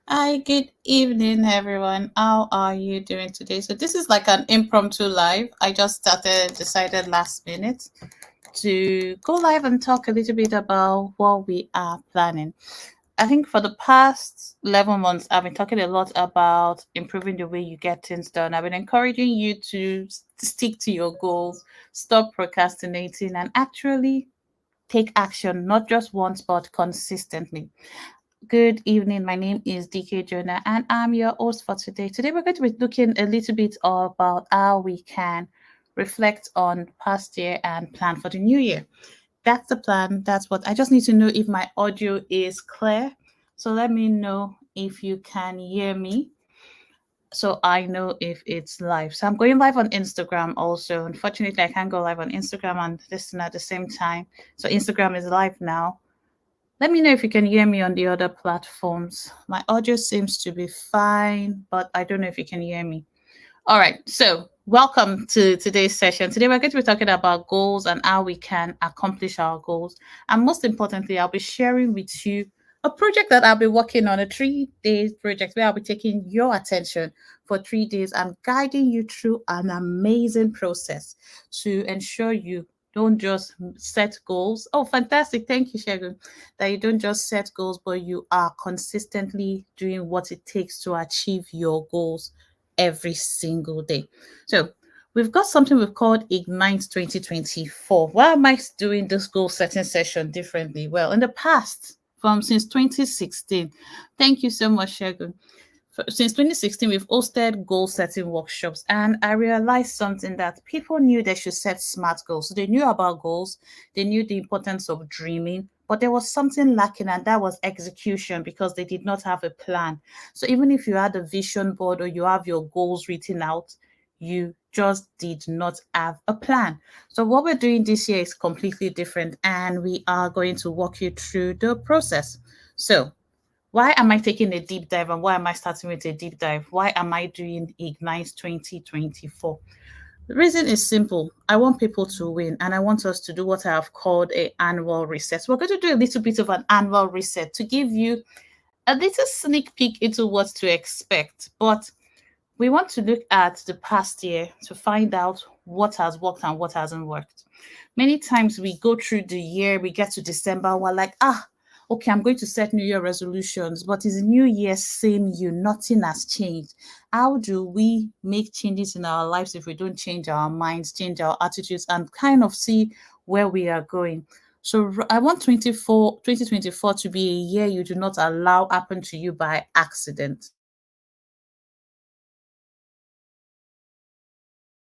Hi, good evening, everyone. How are you doing today? So, this is like an impromptu live. I just decided last minute to go live and talk a little bit about what we are planning. I think for the past 11 months, I've been talking a lot about improving the way you get things done. I've been encouraging you to stick to your goals, stop procrastinating, and actually take action, not just once, but consistently. Good evening. My name is DK Jonah, and I'm your host for today. Today, we're going to be looking a little bit about how we can reflect on past year and plan for the new year. That's the plan. That's what I just need to know if my audio is clear. So let me know if you can hear me so I know if it's live. So I'm going live on Instagram also. Unfortunately, I can't go live on Instagram and listen at the same time. So Instagram is live now. Let me know if you can hear me on the other platforms. My audio seems to be fine, but I don't know if you can hear me. All right, so welcome to today's session. Today we're going to be talking about goals and how we can accomplish our goals. And most importantly, I'll be sharing with you a project that I'll be working on, a 3 day project where I'll be taking your attention for 3 days and guiding you through an amazing process to ensure you don't just set goals. Oh, fantastic. Thank you, Shagun. That you don't just set goals, but you are consistently doing what it takes to achieve your goals every single day. So we've got something we've called Ignite 2024. Why am I doing this goal setting session differently? Well, in the past, from since 2016, thank you so much, Shagun. Since 2016, we've hosted goal setting workshops, and I realized something that people knew they should set smart goals. So they knew about goals, they knew the importance of dreaming, but there was something lacking, and that was execution because they did not have a plan. So even if you had a vision board or you have your goals written out, you just did not have a plan. So what we're doing this year is completely different, and we are going to walk you through the process. So why am I taking a deep dive and why am I starting with a deep dive? Why am I doing Ignite 2024? The reason is simple. I want people to win and I want us to do what I have called a annual reset. We're going to do a little bit of an annual reset to give you a little sneak peek into what to expect. But we want to look at the past year to find out what has worked and what hasn't worked. Many times we go through the year, we get to December, we're like, okay, I'm going to set New Year resolutions, but it's New Year, same you, nothing has changed. How do we make changes in our lives if we don't change our minds, change our attitudes, and kind of see where we are going? So I want 2024 to be a year you do not allow happen to you by accident.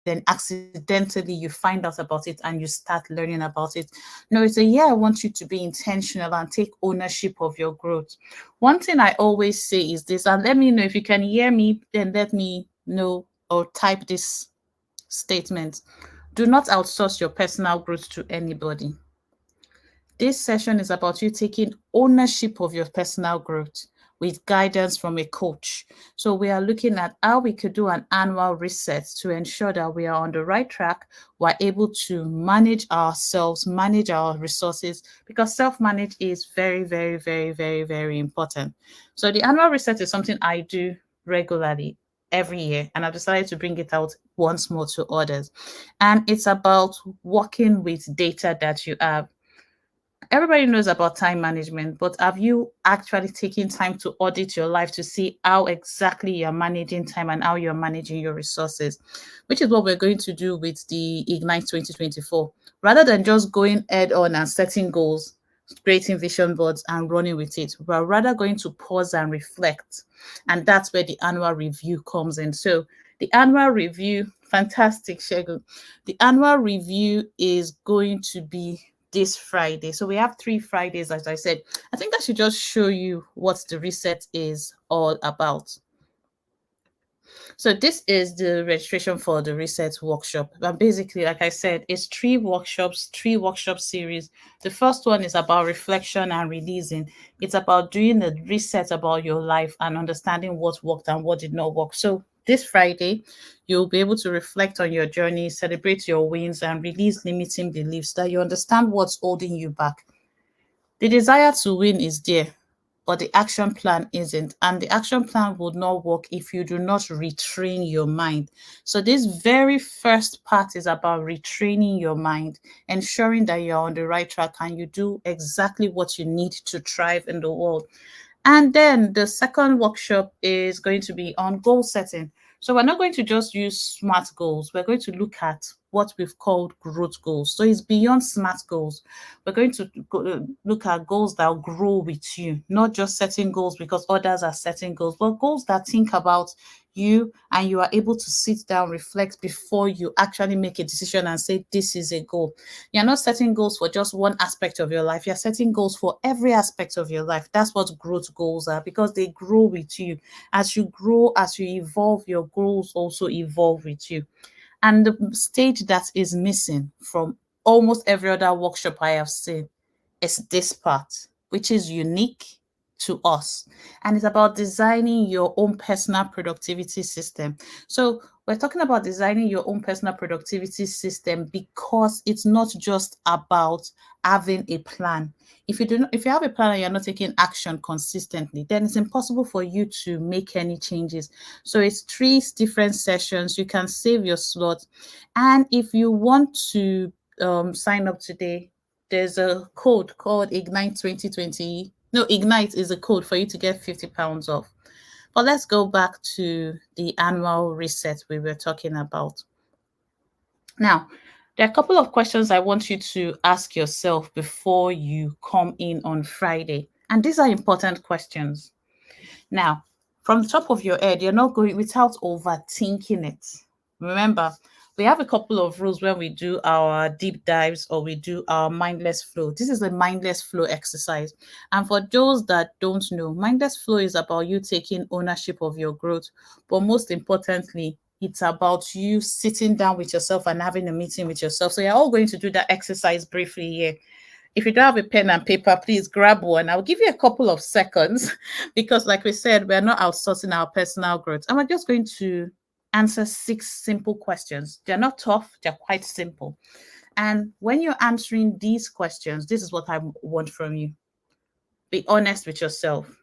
Then accidentally you find out about it and you start learning about it. No, it's a year I want you to be intentional and take ownership of your growth. One thing I always say is this, and let me know if you can hear me, then let me know or type this statement. Do not outsource your personal growth to anybody. This session is about you taking ownership of your personal growth with guidance from a coach. So we are looking at how we could do an annual reset to ensure that we are on the right track. We're able to manage ourselves, manage our resources, because self-manage is very, very, very, very, very important. So the annual reset is something I do regularly every year, and I've decided to bring it out once more to others. And it's about working with data that you have. Everybody knows about time management, but have you actually taken time to audit your life to see how exactly you're managing time and how you're managing your resources? Which is what we're going to do with the Ignite 2024. Rather than just going head on and setting goals, creating vision boards and running with it, we're rather going to pause and reflect. And that's where the annual review comes in. So the annual review, fantastic, Shegun. The annual review is going to be this Friday. So we have 3 Fridays, as I said. I think I should just show you what the reset is all about. So this is the registration for the reset workshop. And basically, like I said, it's 3 workshops, 3 workshop series. The first one is about reflection and releasing. It's about doing a reset about your life and understanding what worked and what did not work. So this Friday, you'll be able to reflect on your journey, celebrate your wins, and release limiting beliefs that you understand what's holding you back. The desire to win is there, but the action plan isn't. And the action plan would not work if you do not retrain your mind. So, this very first part is about retraining your mind, ensuring that you're on the right track and you do exactly what you need to thrive in the world. And then the second workshop is going to be on goal setting. So we're not going to just use SMART goals. We're going to look at what we've called growth goals. So it's beyond SMART goals. We're going to look at goals that grow with you, not just setting goals because others are setting goals, but goals that think about you and you are able to sit down, reflect before you actually make a decision and say, this is a goal. You're not setting goals for just one aspect of your life. You're setting goals for every aspect of your life. That's what growth goals are, because they grow with you. As you grow, as you evolve, your goals also evolve with you. And the stage that is missing from almost every other workshop I have seen is this part, which is unique to us. And it's about designing your own personal productivity system. So we're talking about designing your own personal productivity system because it's not just about having a plan. If you have a plan and you're not taking action consistently, then it's impossible for you to make any changes. So it's three different sessions. You can save your slot. And if you want to sign up today, there's a code called Ignite 2020. No, Ignite is a code for you to get £50 off. But let's go back to the annual reset we were talking about. Now, there are a couple of questions I want you to ask yourself before you come in on Friday. And these are important questions. Now, from the top of your head, you're not going without overthinking it. Remember, we have a couple of rules when we do our deep dives or we do our mindless flow. This is a mindless flow exercise. And for those that don't know, mindless flow is about you taking ownership of your growth. But most importantly, it's about you sitting down with yourself and having a meeting with yourself. So you're all going to do that exercise briefly here. If you don't have a pen and paper, please grab one. I'll give you a couple of seconds because, like we said, we're not outsourcing our personal growth. And we're just going to answer 6 simple questions. They're not tough, they're quite simple. And when you're answering these questions, this is what I want from you. Be honest with yourself.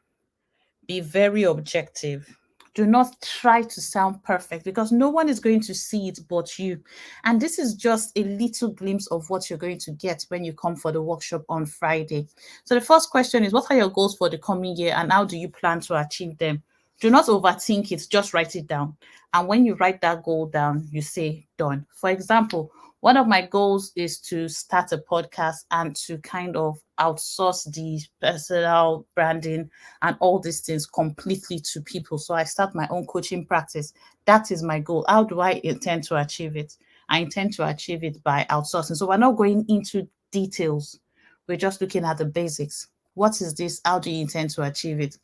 Be very objective. Do not try to sound perfect because no one is going to see it but you. And this is just a little glimpse of what you're going to get when you come for the workshop on Friday. So the first question is, what are your goals for the coming year and how do you plan to achieve them? Do not overthink it, just write it down. And when you write that goal down, you say done. For example, one of my goals is to start a podcast and to kind of outsource the personal branding and all these things completely to people. So I start my own coaching practice. That is my goal. How do I intend to achieve it? I intend to achieve it by outsourcing. So we're not going into details. We're just looking at the basics. What is this? How do you intend to achieve it?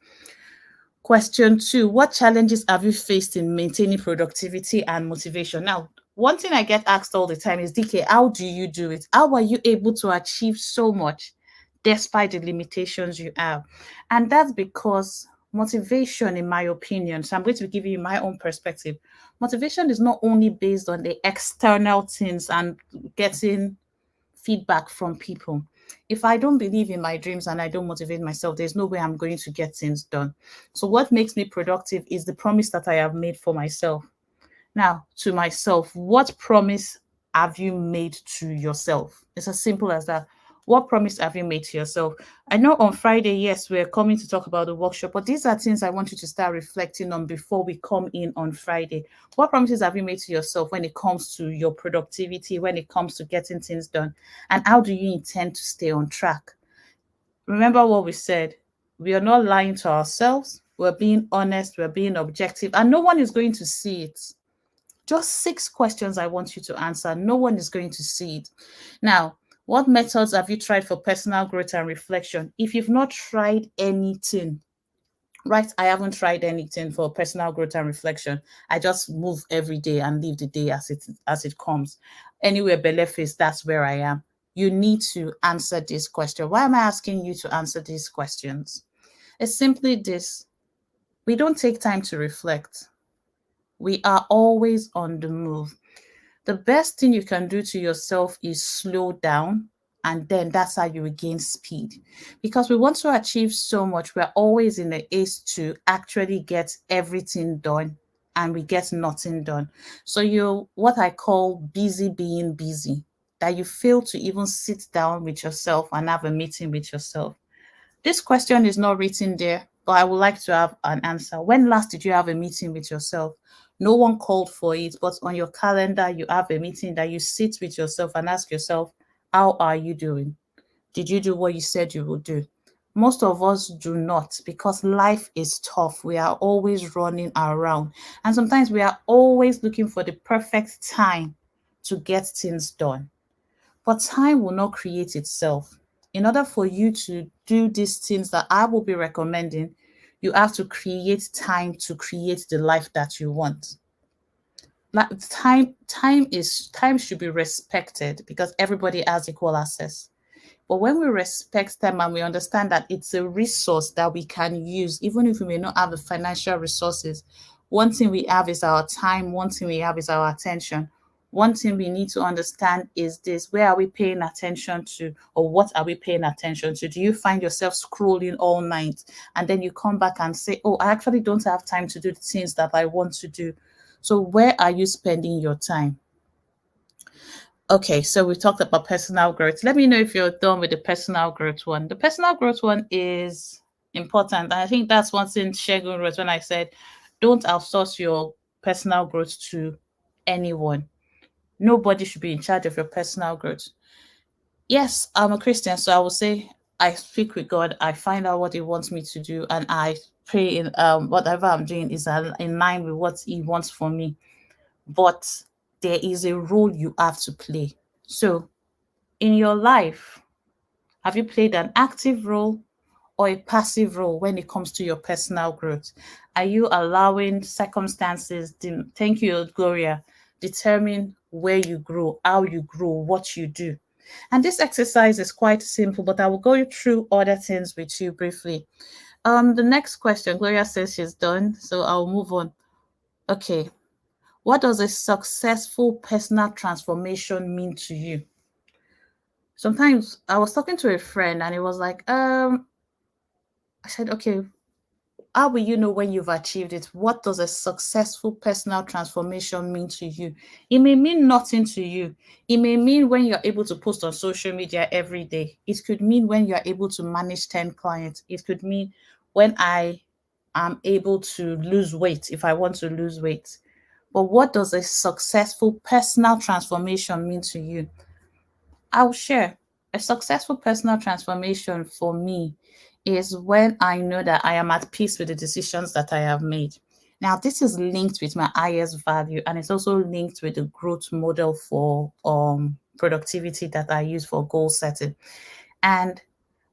Question 2, what challenges have you faced in maintaining productivity and motivation? Now, one thing I get asked all the time is, DK, how do you do it? How are you able to achieve so much despite the limitations you have? And that's because motivation, in my opinion, so I'm going to be giving you my own perspective. Motivation is not only based on the external things and getting feedback from people. If I don't believe in my dreams and I don't motivate myself, there's no way I'm going to get things done. So, what makes me productive is the promise that I have made for myself. Now, to myself, what promise have you made to yourself? It's as simple as that. What promise have you made to yourself? I know on Friday, yes, we're coming to talk about the workshop, but these are things I want you to start reflecting on before we come in on Friday. What promises have you made to yourself when it comes to your productivity, when it comes to getting things done? And how do you intend to stay on track? Remember what we said. We are not lying to ourselves. We're being honest. We're being objective. And no one is going to see it. Just 6 questions I want you to answer. No one is going to see it. Now, what methods have you tried for personal growth and reflection? If you've not tried anything, right? I haven't tried anything for personal growth and reflection. I just move every day and live the day as it comes. Anywhere belly face, that's where I am. You need to answer this question. Why am I asking you to answer these questions? It's simply this. We don't take time to reflect. We are always on the move. The best thing you can do to yourself is slow down and then that's how you regain speed. Because we want to achieve so much, we're always in the ace to actually get everything done, and we get nothing done. So you're what I call busy being busy, that you fail to even sit down with yourself and have a meeting with yourself. This question is not written there, but I would like to have an answer. When last did you have a meeting with yourself? No one called for it, but on your calendar, you have a meeting that you sit with yourself and ask yourself, how are you doing? Did you do what you said you would do? Most of us do not, because life is tough. We are always running around. And sometimes we are always looking for the perfect time to get things done. But time will not create itself. In order for you to do these things that I will be recommending, you have to create time to create the life that you want. Like time should be respected because everybody has equal access. But when we respect them and we understand that it's a resource that we can use, even if we may not have the financial resources, one thing we have is our time, one thing we have is our attention. One thing we need to understand is this: where are we paying attention to, or what are we paying attention to? Do you find yourself scrolling all night and then you come back and say, oh, I actually don't have time to do the things that I want to do? So, where are you spending your time? Okay, so we talked about personal growth. Let me know if you're done with the personal growth one. The personal growth one is important. And I think that's one thing Shegun wrote when I said, don't outsource your personal growth to anyone. Nobody should be in charge of your personal growth. Yes, I'm a Christian, so I will say I speak with God, I find out what He wants me to do, and I pray in whatever I'm doing is in line with what He wants for me. But there is a role you have to play. So in your life, have you played an active role or a passive role when it comes to your personal growth? Are you allowing circumstances, thank you, Gloria, determine where you grow, how you grow, what you do? And this exercise is quite simple, but I will go through other things with you briefly. The next question, Gloria says she's done, so I'll move on. Okay. What does a successful personal transformation mean to you? Sometimes I was talking to a friend and it was like, I said, okay, how will you know when you've achieved it? What does a successful personal transformation mean to you? It may mean nothing to you. It may mean when you're able to post on social media every day. It could mean when you're able to manage 10 clients. It could mean when I am able to lose weight, if I want to lose weight. But what does a successful personal transformation mean to you? I'll share. A successful personal transformation for me is when I know that I am at peace with the decisions that I have made. Now, this is linked with my highest value, and it's also linked with the growth model for productivity that I use for goal setting. And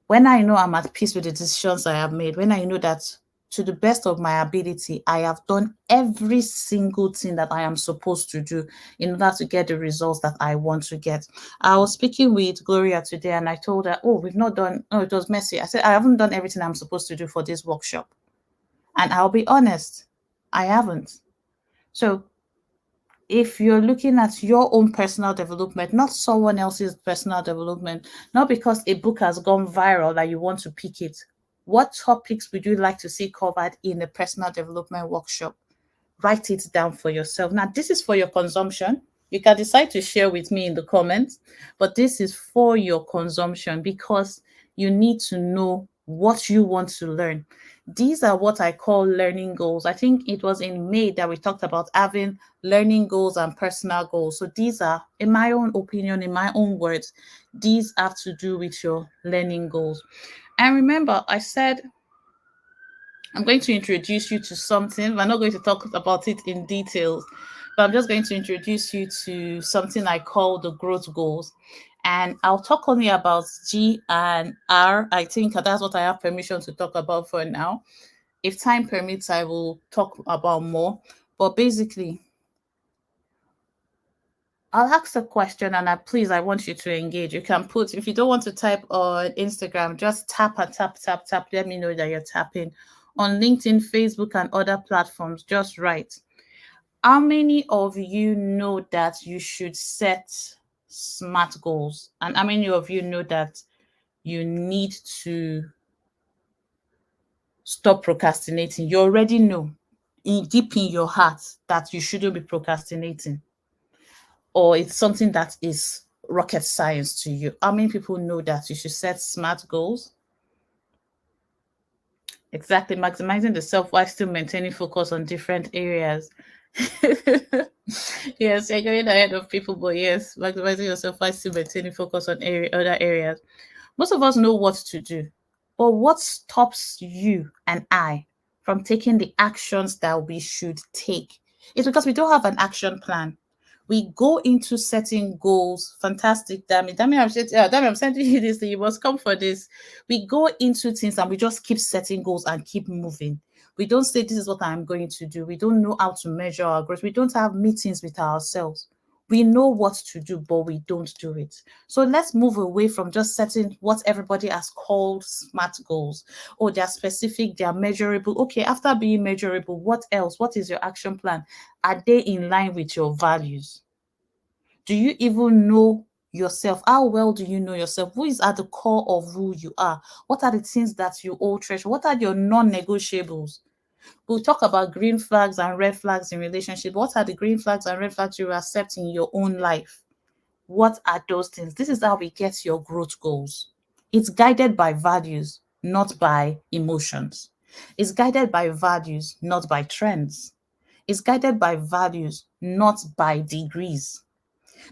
when I know I'm at peace with the decisions I have made, when I know that to the best of my ability, I have done every single thing that I am supposed to do in order to get the results that I want to get. I was speaking with Gloria today and I told her, oh, we've not done, oh, it was messy. I said, I haven't done everything I'm supposed to do for this workshop. And I'll be honest, I haven't. So if you're looking at your own personal development, not someone else's personal development, not because a book has gone viral that you want to pick it, what topics would you like to see covered in a personal development workshop? Write it down for yourself. Now, this is for your consumption. You can decide to share with me in the comments, but this is for your consumption because you need to know what you want to learn. These are what I call learning goals. I think it was in May that we talked about having learning goals and personal goals. So these are, in my own opinion, in my own words, these have to do with your learning goals. And remember, I said I'm going to introduce you to something. We're not going to talk about it in details, but I'm just going to introduce you to something I call the growth goals. And I'll talk only about G and R. I think that's what I have permission to talk about for now. If time permits, I will talk about more. But basically, I'll ask a question and I want you to engage. You can put, if you don't want to type on Instagram, just tap and tap, tap, tap. Let me know that you're tapping. On LinkedIn, Facebook, and other platforms, just write. How many of you know that you should set SMART goals. And how many of you know that you need to stop procrastinating? You already know deep in your heart that you shouldn't be procrastinating, or it's something that is rocket science to you. How many people know that you should set SMART goals? Exactly, maximizing the self while still maintaining focus on different areas. Yes, you're going ahead of people, but yes, maximizing yourself while still maintaining focus on other areas. Most of us know what to do, but what stops you and I from taking the actions that we should take? It's because we don't have an action plan. We go into setting goals. Fantastic, Dami. Dami, I'm sending you this thing. You must come for this. We go into things and we just keep setting goals and keep moving. We don't say, this is what I'm going to do. We don't know how to measure our growth. We don't have meetings with ourselves. We know what to do, but we don't do it. So let's move away from just setting what everybody has called SMART goals. Oh, they're specific, they're measurable. Okay, after being measurable, what else? What is your action plan? Are they in line with your values? Do you even know yourself? How well do you know yourself? Who is at the core of who you are? What are the things that you all treasure? What are your non-negotiables? We'll talk about green flags and red flags in relationship. What are the green flags and red flags you accept in your own life? What are those things? This is how we get your growth goals. It's guided by values, not by emotions. It's guided by values, not by trends. It's guided by values, not by degrees,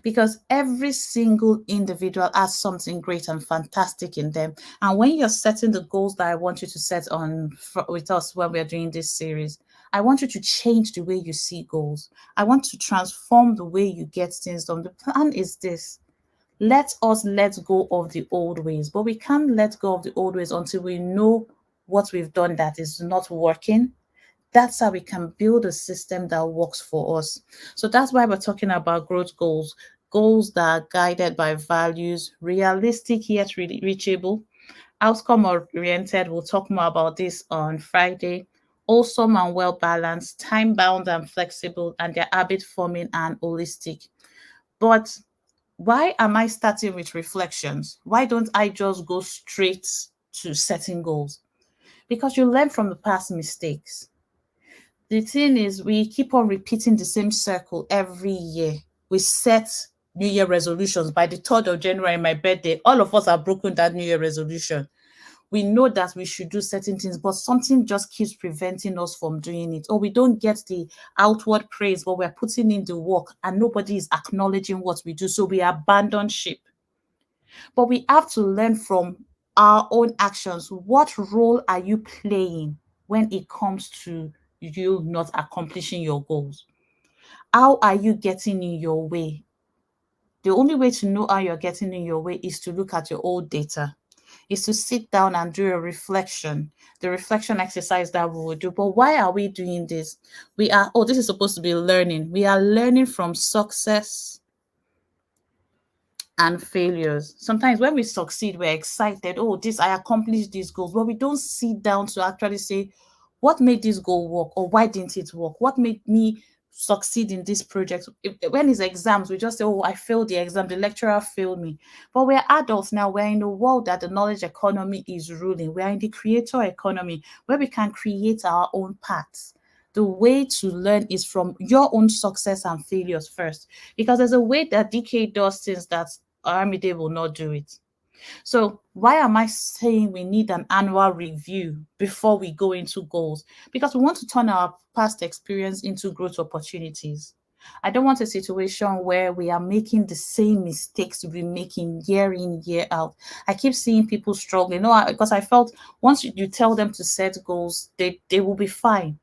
because every single individual has something great and fantastic in them. And when you're setting the goals that I want you to set on with us when we're doing this series, I want you to change the way you see goals. I want to transform the way you get things done. The plan is this: let us let go of the old ways, but we can't let go of the old ways until we know what we've done that is not working. That's how we can build a system that works for us. So that's why we're talking about growth goals, goals that are guided by values, realistic yet reachable, outcome oriented. We'll talk more about this on Friday. Awesome and well balanced, time bound and flexible, and they're habit forming and holistic. But why am I starting with reflections? Why don't I just go straight to setting goals? Because you learn from the past mistakes. The thing is, we keep on repeating the same circle every year. We set New Year resolutions. By the 3rd of January, my birthday, all of us have broken that New Year resolution. We know that we should do certain things, but something just keeps preventing us from doing it. Or we don't get the outward praise, but we're putting in the work and nobody is acknowledging what we do. So we abandon ship. But we have to learn from our own actions. What role are you playing when it comes to you not accomplishing your goals? How are you getting in your way? The only way to know how you're getting in your way is to look at your old data, is to sit down and do a reflection, the reflection exercise that we will do. But why are we doing this? This is supposed to be learning. We are learning from success and failures. Sometimes when we succeed, we're excited. Oh, I accomplished these goals. But we don't sit down to actually say, what made this goal work, or why didn't it work? What made me succeed in this project? When it's exams, we just say, oh, I failed the exam, the lecturer failed me. But we're adults now. We're in a world that the knowledge economy is ruling. We're in the creator economy where we can create our own paths. The way to learn is from your own success and failures first, because there's a way that DK does things that Aramide will not do it. So why am I saying we need an annual review before we go into goals? Because we want to turn our past experience into growth opportunities. I don't want a situation where we are making the same mistakes we've been making year in, year out. I keep seeing people struggling. No, because I felt once you tell them to set goals, they will be fine.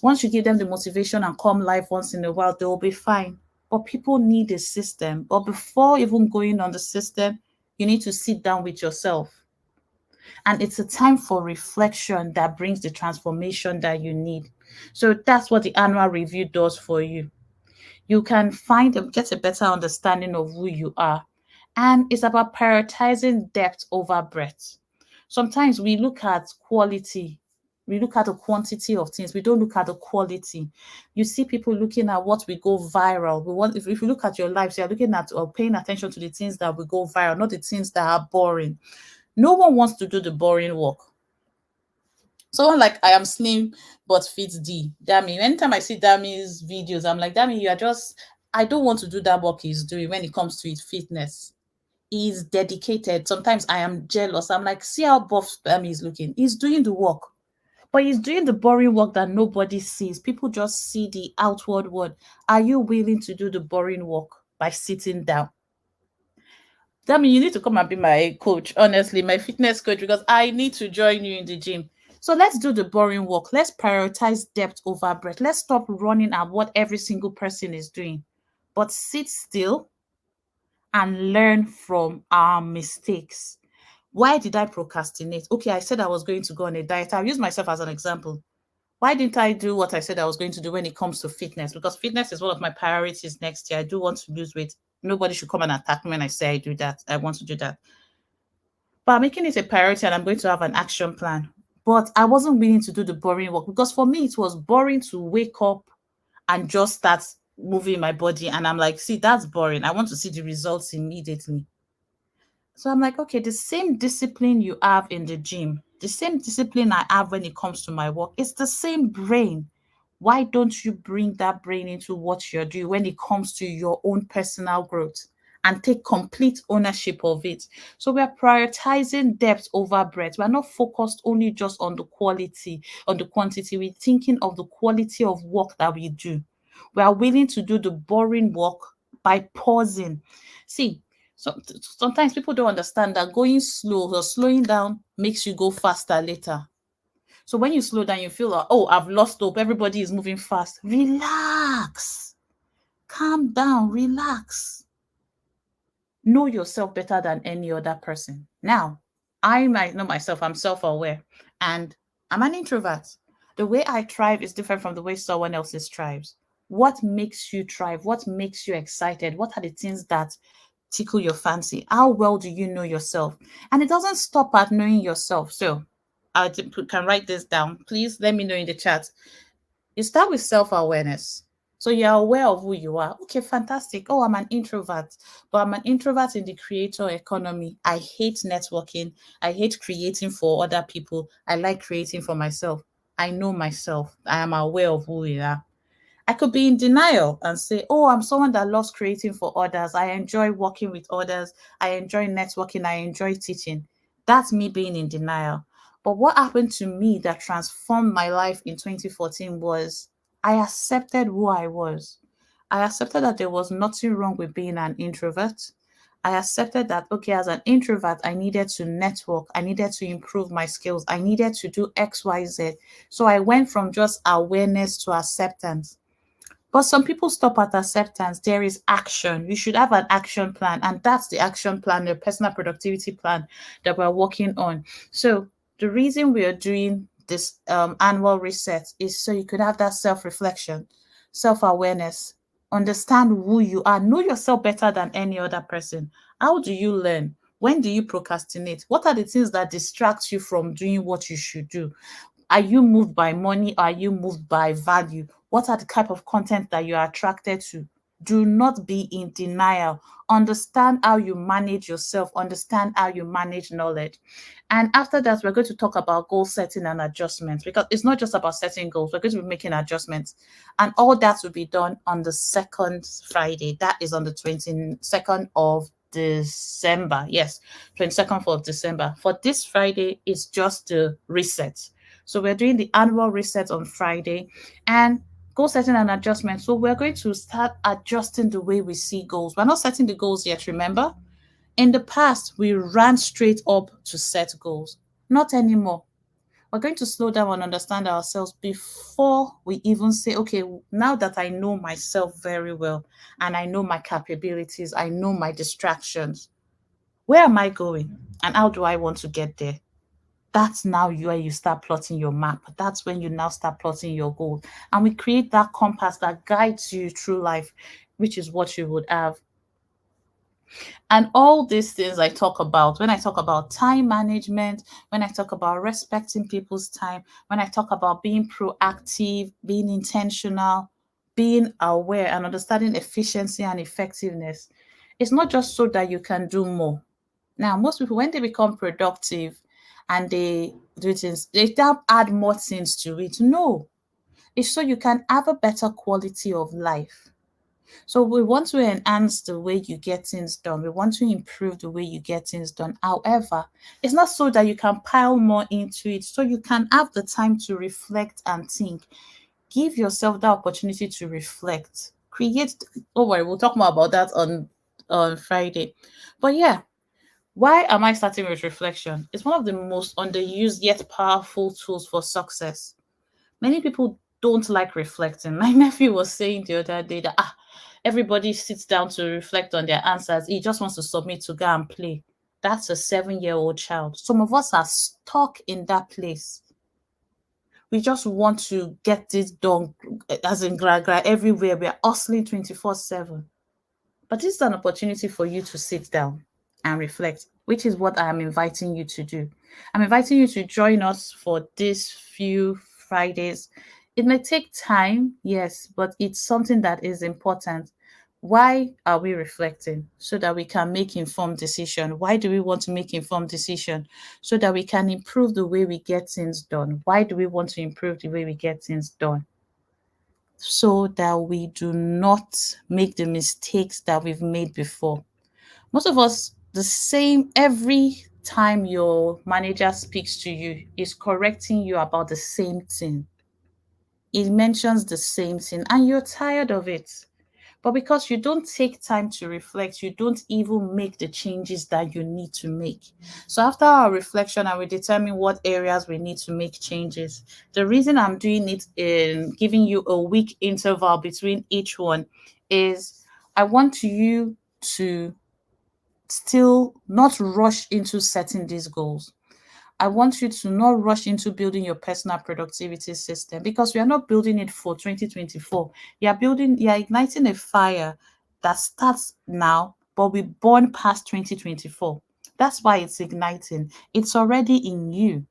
Once you give them the motivation and come live once in a while, they will be fine. But people need a system. But before even going on the system, you need to sit down with yourself. And it's a time for reflection that brings the transformation that you need. So that's what the annual review does for you. You can get a better understanding of who you are. And it's about prioritizing depth over breadth. Sometimes we look at quality. We look at the quantity of things. We don't look at the quality. You see people looking at what we go viral. We want, if you look at your lives, you're looking at or paying attention to the things that will go viral, not the things that are boring. No one wants to do the boring work. Someone like I am slim but fit D. Dami. Anytime I see Dami's videos, I'm like, Dami, you are just, I don't want to do that work he's doing when it comes to his fitness. He's dedicated. Sometimes I am jealous. I'm like, see how buff Dami is looking. He's doing the work. But he's doing the boring work that nobody sees. People just see the outward word. Are you willing to do the boring work by sitting down? That means you need to come and be my coach, honestly, my fitness coach, because I need to join you in the gym. So let's do the boring work. Let's prioritize depth over breadth. Let's stop running at what every single person is doing, but sit still and learn from our mistakes. Why did I procrastinate? Okay, I said I was going to go on a diet. I'll use myself as an example. Why didn't I do what I said I was going to do when it comes to fitness? Because fitness is one of my priorities next year. I do want to lose weight. Nobody should come and attack me when I say I do that. I want to do that. But I'm making it a priority and I'm going to have an action plan. But I wasn't willing to do the boring work because for me, it was boring to wake up and just start moving my body. And I'm like, see, that's boring. I want to see the results immediately. So I'm like, okay, the same discipline you have in the gym, the same discipline I have when it comes to my work, it's the same brain. Why don't you bring that brain into what you're doing when it comes to your own personal growth and take complete ownership of it? So we're prioritizing depth over breadth. We're not focused only just on the quality, on the quantity. We're thinking of the quality of work that we do. We are willing to do the boring work by pausing. See, so sometimes people don't understand that going slow or slowing down makes you go faster later. So when you slow down, you feel like, oh, I've lost hope. Everybody is moving fast. Relax. Calm down. Relax. Know yourself better than any other person. Now, I might know myself. I'm self-aware. And I'm an introvert. The way I thrive is different from the way someone else's thrives. What makes you thrive? What makes you excited? What are the things that tickle your fancy? How well do you know yourself? And it doesn't stop at knowing yourself. So I can write this down. Please let me know in the chat. You start with self-awareness. So you're aware of who you are. Okay, fantastic. Oh, I'm an introvert, but I'm an introvert in the creator economy. I hate networking. I hate creating for other people. I like creating for myself. I know myself. I am aware of who we are. I could be in denial and say, oh, I'm someone that loves creating for others. I enjoy working with others. I enjoy networking. I enjoy teaching. That's me being in denial. But what happened to me that transformed my life in 2014 was I accepted who I was. I accepted that there was nothing wrong with being an introvert. I accepted that, okay, as an introvert, I needed to network. I needed to improve my skills. I needed to do X, Y, Z. So I went from just awareness to acceptance. But some people stop at acceptance. There is action. You should have an action plan. And that's the action plan, the personal productivity plan that we're working on. So the reason we are doing this annual reset is so you could have that self-reflection, self-awareness, understand who you are, know yourself better than any other person. How do you learn? When do you procrastinate? What are the things that distract you from doing what you should do? Are you moved by money? Are you moved by value? What are the type of content that you are attracted to? Do not be in denial. Understand how you manage yourself. Understand how you manage knowledge. And after that, we're going to talk about goal setting and adjustments because it's not just about setting goals. We're going to be making adjustments. And all that will be done on the second Friday. That is on the 22nd of December. Yes, 22nd of December. For this Friday, it's just the reset. So we're doing the annual reset on Friday and goal setting and adjustment. So we're going to start adjusting the way we see goals. We're not setting the goals yet, remember? In the past, we ran straight up to set goals. Not anymore. We're going to slow down and understand ourselves before we even say, okay, now that I know myself very well and I know my capabilities, I know my distractions, where am I going and how do I want to get there? That's now where you start plotting your map. That's when you now start plotting your goals. And we create that compass that guides you through life, which is what you would have. And all these things I talk about, when I talk about time management, when I talk about respecting people's time, when I talk about being proactive, being intentional, being aware, and understanding efficiency and effectiveness, it's not just so that you can do more. Now, most people, when they become productive and they do things, they don't add more things to it. No, it's so you can have a better quality of life. So we want to enhance the way you get things done. We want to improve the way you get things done. However, it's not so that you can pile more into it, so you can have the time to reflect and think. Give yourself the opportunity to reflect. Create. Oh, worry, we'll talk more about that on Friday. But yeah, why am I starting with reflection? It's one of the most underused yet powerful tools for success. Many people don't like reflecting. My nephew was saying the other day that everybody sits down to reflect on their answers. He just wants to submit to go and play. That's a 7-year-old child. Some of us are stuck in that place. We just want to get this done, as in gra everywhere. We are hustling 24/7. But this is an opportunity for you to sit down and reflect, which is what I am inviting you to do. I'm inviting you to join us for these few Fridays. It may take time, yes, but it's something that is important. Why are we reflecting? So that we can make informed decision. Why do we want to make informed decision? So that we can improve the way we get things done. Why do we want to improve the way we get things done? So that we do not make the mistakes that we've made before. Most of us, the same every time your manager speaks to you, is correcting you about the same thing. It mentions the same thing, and you're tired of it. But because you don't take time to reflect, you don't even make the changes that you need to make. So after our reflection, I will determine what areas we need to make changes. The reason I'm doing it in giving you a week interval between each one is I want you to still not rush into setting these goals. I want you to not rush into building your personal productivity system because we are not building it for 2024. You're igniting a fire that starts now, but we burn past 2024. That's why it's igniting. It's already in you.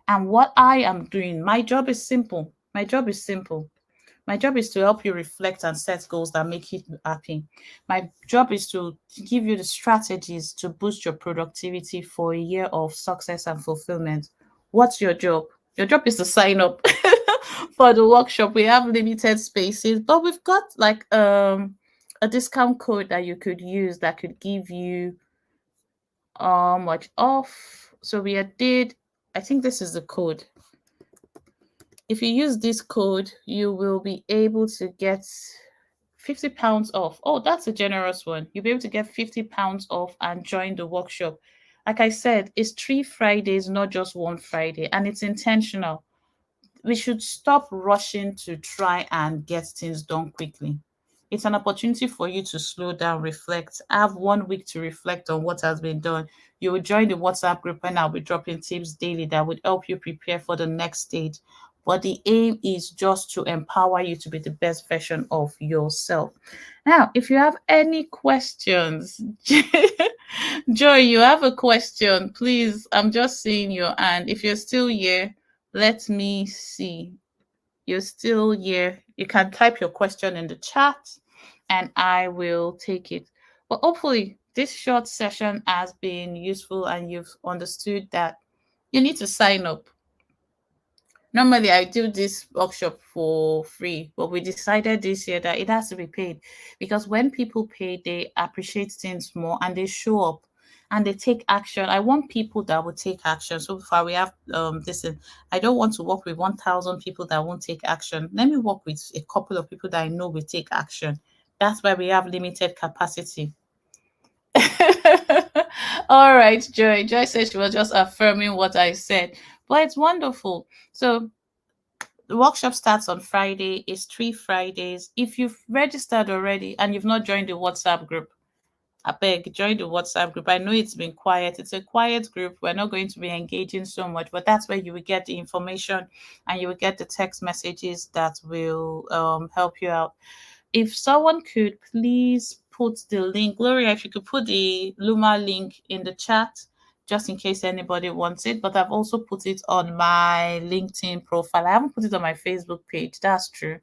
And what I am doing, my job is simple. My job is simple. My job is to help you reflect and set goals that make you happy. My job is to give you the strategies to boost your productivity for a year of success and fulfillment. What's your job? Your job is to sign up for the workshop. We have limited spaces, but we've got like a discount code that you could use that could give you much off. So did I think this is the code. If you use this code, you will be able to get £50 off. Oh, that's a generous one. You'll be able to get £50 off and join the workshop. Like I said, it's 3 Fridays, not just one Friday, and it's intentional. We should stop rushing to try and get things done quickly. It's an opportunity for you to slow down, reflect, have 1 week to reflect on what has been done. You will join the WhatsApp group and I'll be dropping tips daily that would help you prepare for the next stage. But the aim is just to empower you to be the best version of yourself. Now, if you have any questions, Joy, you have a question, please. I'm just seeing your hand. If you're still here, let me see. You're still here. You can type your question in the chat and I will take it. But hopefully, this short session has been useful and you've understood that you need to sign up. Normally, I do this workshop for free, but we decided this year that it has to be paid because when people pay, they appreciate things more and they show up and they take action. I want people that will take action. So far, we have this. I don't want to work with 1,000 people that won't take action. Let me work with a couple of people that I know will take action. That's why we have limited capacity. All right, Joy. Joy said she was just affirming what I said, but it's wonderful. So the workshop starts on Friday. It's 3 Fridays. If you've registered already and you've not joined the WhatsApp group, I beg, join the WhatsApp group. I know it's been quiet. It's a quiet group. We're not going to be engaging so much, but that's where you will get the information and you will get the text messages that will help you out. If someone could please put the link. Gloria, if you could put the Luma link in the chat just in case anybody wants it. But I've also put it on my LinkedIn profile. I haven't put it on my Facebook page. That's true.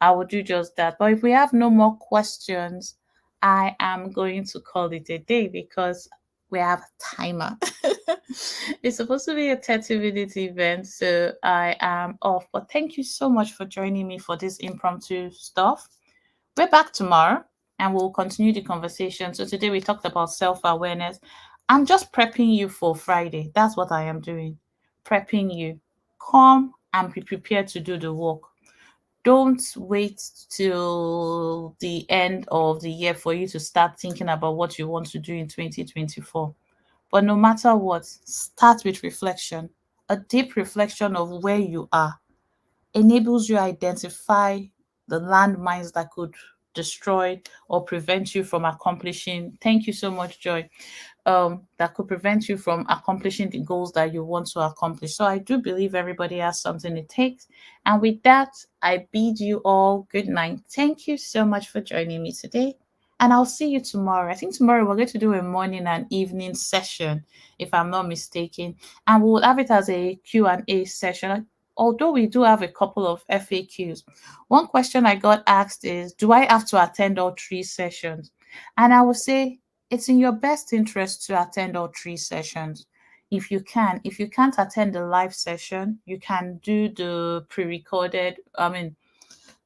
I will do just that. But if we have no more questions, I am going to call it a day because we have a timer. It's supposed to be a 30-minute event, so I am off. But thank you so much for joining me for this impromptu stuff. We're back tomorrow and we'll continue the conversation. So today we talked about self-awareness. I'm just prepping you for Friday. That's what I am doing. Prepping you. Come and be prepared to do the work. Don't wait till the end of the year for you to start thinking about what you want to do in 2024. But no matter what, start with reflection. A deep reflection of where you are enables you to identify the landmines that could destroy or prevent you from accomplishing. Thank you so much, Joy. That could prevent you from accomplishing the goals that you want to accomplish. So I do believe everybody has something it takes. And with that, I bid you all good night. Thank you so much for joining me today. And I'll see you tomorrow. I think tomorrow we're going to do a morning and evening session, if I'm not mistaken. And we'll have it as a Q&A session. Although we do have a couple of FAQs. One question I got asked is, do I have to attend all three sessions? And I will say, it's in your best interest to attend all three sessions if you can. If you can't attend the live session, you can do the pre-recorded,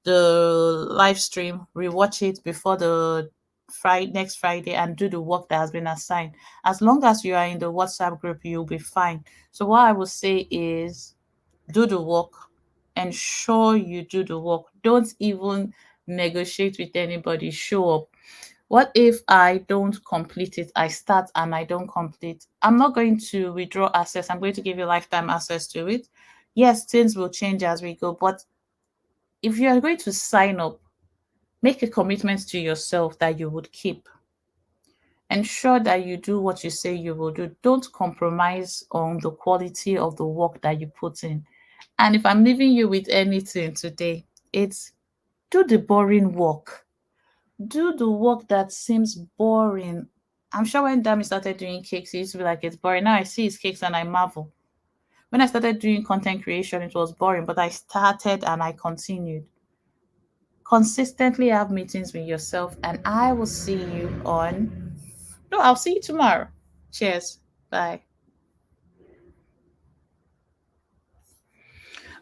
the live stream, rewatch it before the next Friday and do the work that has been assigned. As long as you are in the WhatsApp group, you'll be fine. So what I would say is do the work, ensure you do the work. Don't even negotiate with anybody, show up. What if I don't complete it? I start and I don't complete. I'm not going to withdraw access. I'm going to give you lifetime access to it. Yes, things will change as we go, but if you are going to sign up, make a commitment to yourself that you would keep. Ensure that you do what you say you will do. Don't compromise on the quality of the work that you put in. And if I'm leaving you with anything today, it's do the boring work. Do the work that seems boring. I'm sure when Dami started doing cakes, he used to be like, it's boring. Now I see his cakes and I marvel. When I started doing content creation, it was boring, but I started and I continued. Consistently have meetings with yourself, and I will see you on. No, I'll see you tomorrow. Cheers. Bye.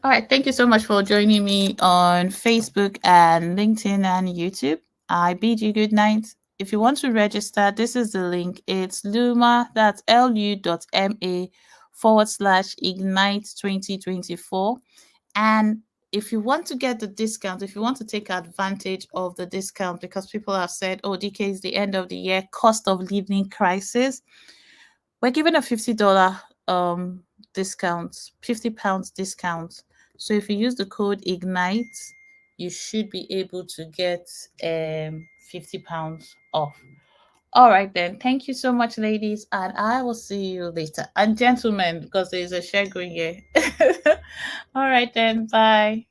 All right. Thank you so much for joining me on Facebook and LinkedIn and YouTube. I bid you good night. If you want to register, this is the link. It's Luma, that's lu.ma/Ignite 2024. And if you want to get the discount, if you want to take advantage of the discount, because people have said, oh, DK is the end of the year, cost of living crisis, we're giving a $50 discount, £50 discount. So if you use the code IGNITE, you should be able to get £50 off. All right, then. Thank you so much, ladies. And I will see you later. And gentlemen, because there's a share going here. All right, then. Bye.